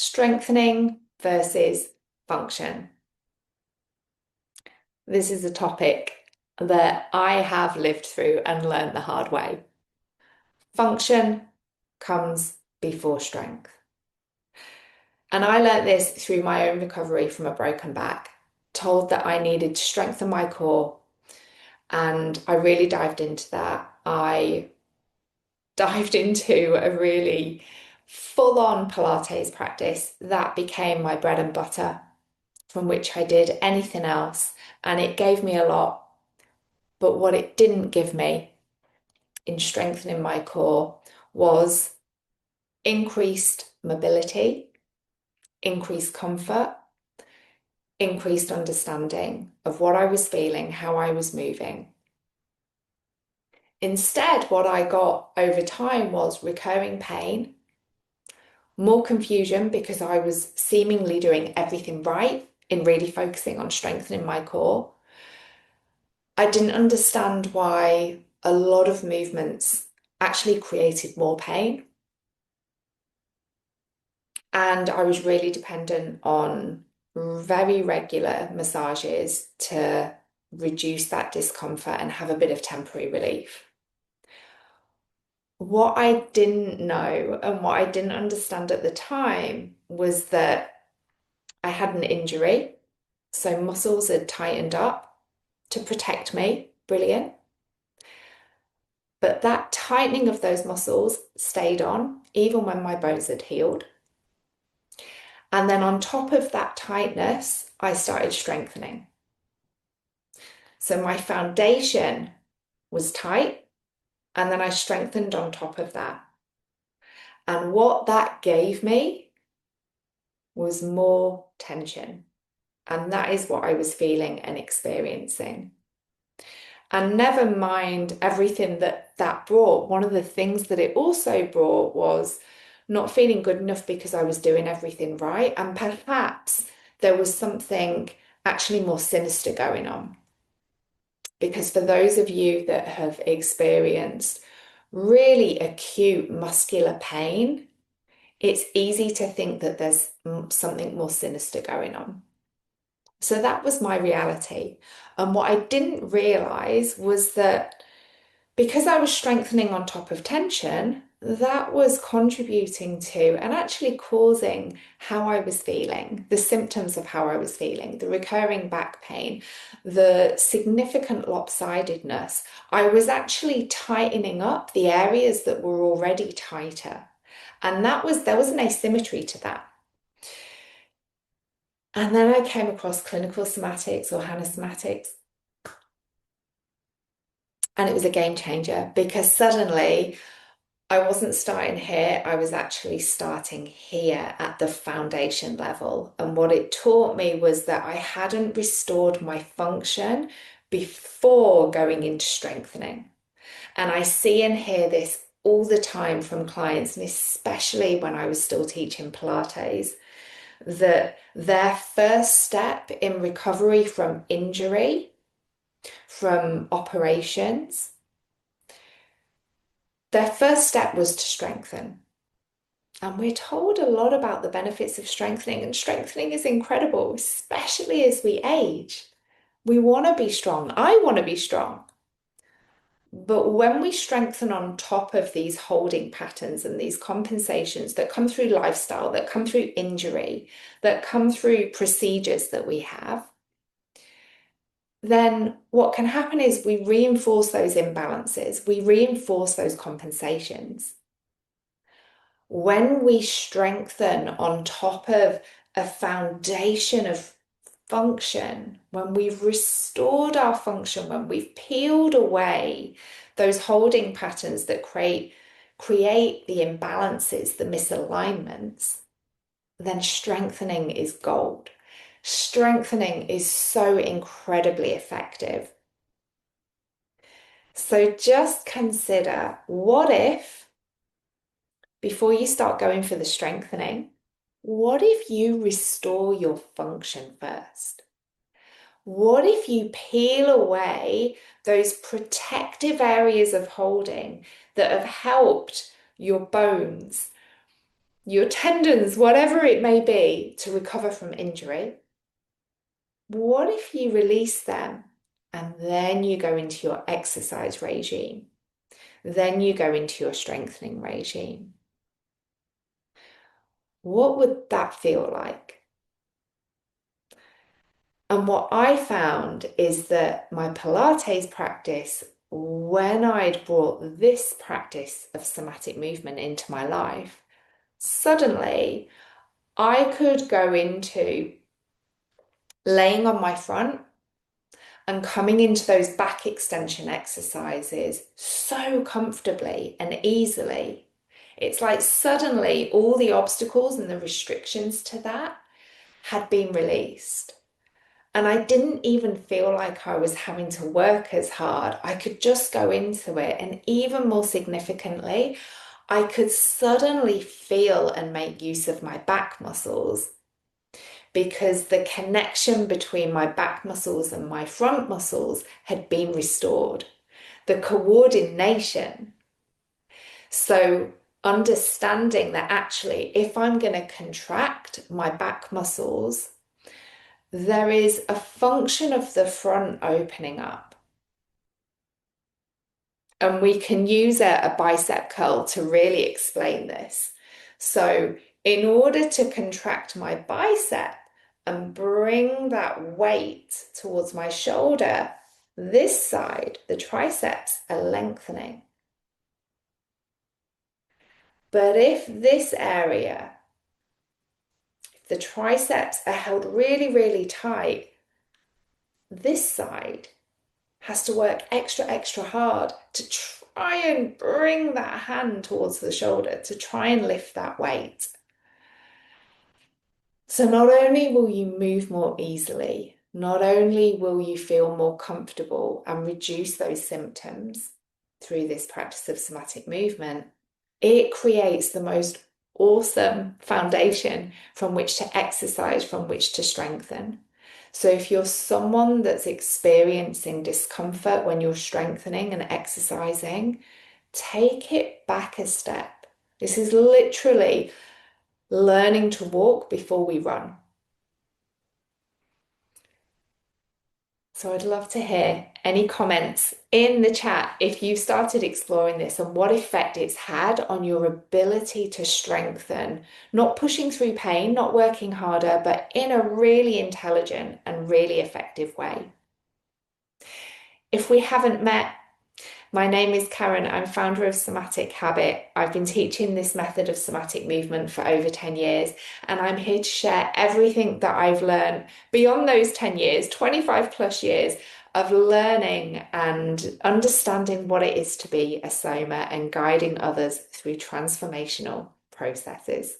Strengthening versus function. This is a topic that I have lived through and learned the hard way. Function comes before strength. And I learned this through my own recovery from a broken back, told that I needed to strengthen my core. And I really dived into that. I dived into a really full-on Pilates practice that became my bread and butter, from which I did anything else, and it gave me a lot. But what it didn't give me in strengthening my core was increased mobility, increased comfort, increased understanding of what I was feeling, how I was moving. Instead, what I got over time was recurring pain, more confusion because I was seemingly doing everything right in really focusing on strengthening my core. I didn't understand why a lot of movements actually created more pain. And I was really dependent on very regular massages to reduce that discomfort and have a bit of temporary relief. What I didn't know and what I didn't understand at the time was that I had an injury. So muscles had tightened up to protect me. Brilliant. But that tightening of those muscles stayed on even when my bones had healed. And then on top of that tightness, I started strengthening. So my foundation was tight, and then I strengthened on top of that. And what that gave me was more tension. And that is what I was feeling and experiencing. And never mind everything that brought, one of the things that it also brought was not feeling good enough because I was doing everything right. And perhaps there was something actually more sinister going on. Because for those of you that have experienced really acute muscular pain, it's easy to think that there's something more sinister going on. So that was my reality. And what I didn't realize was that because I was strengthening on top of tension, that was contributing to and actually causing how I was feeling, the symptoms of how I was feeling, the recurring back pain, the significant lopsidedness. I was actually tightening up the areas that were already tighter. And there was an asymmetry to that. And then I came across clinical somatics or somatics. And it was a game changer because suddenly I wasn't starting here, I was actually starting here at the foundation level. And what it taught me was that I hadn't restored my function before going into strengthening. And I see and hear this all the time from clients, and especially when I was still teaching Pilates, that their first step in recovery from injury, from operations, their first step was to strengthen. And we're told a lot about the benefits of strengthening, and strengthening is incredible, especially as we age. We want to be strong. I want to be strong. But when we strengthen on top of these holding patterns and these compensations that come through lifestyle, that come through injury, that come through procedures that we have, then what can happen is we reinforce those imbalances, we reinforce those compensations. When we strengthen on top of a foundation of function, when we've restored our function, when we've peeled away those holding patterns that create the imbalances, the misalignments, then strengthening is gold. Strengthening is so incredibly effective. So just consider, what if, before you start going for the strengthening, what if you restore your function first? What if you peel away those protective areas of holding that have helped your bones your tendons, whatever it may be, to recover from injury. What if you release them and then you go into your exercise regime? Then you go into your strengthening regime. What would that feel like? And what I found is that my Pilates practice, when I'd brought this practice of somatic movement into my life, suddenly I could go into laying on my front and coming into those back extension exercises so comfortably and easily. It's like suddenly all the obstacles and the restrictions to that had been released. And I didn't even feel like I was having to work as hard. I could just go into it. And even more significantly, I could suddenly feel and make use of my back muscles because the connection between my back muscles and my front muscles had been restored. The coordination. So, understanding that actually, if I'm going to contract my back muscles, there is a function of the front opening up. And we can use a bicep curl to really explain this. So, in order to contract my bicep and bring that weight towards my shoulder, this side, the triceps, are lengthening. But if this area, if the triceps are held really, really tight, this side has to work extra, extra hard to try and bring that hand towards the shoulder, to try and lift that weight. So not only will you move more easily, not only will you feel more comfortable and reduce those symptoms through this practice of somatic movement, it creates the most awesome foundation from which to exercise, from which to strengthen. So if you're someone that's experiencing discomfort when you're strengthening and exercising, take it back a step. This is literally learning to walk before we run. So I'd love to hear any comments in the chat if you started exploring this and what effect it's had on your ability to strengthen, not pushing through pain, not working harder, but in a really intelligent and really effective way. If we haven't met, my name is Karen. I'm founder of Somatic Habit. I've been teaching this method of somatic movement for over 10 years, and I'm here to share everything that I've learned beyond those 10 years, 25 plus years of learning and understanding what it is to be a Soma and guiding others through transformational processes.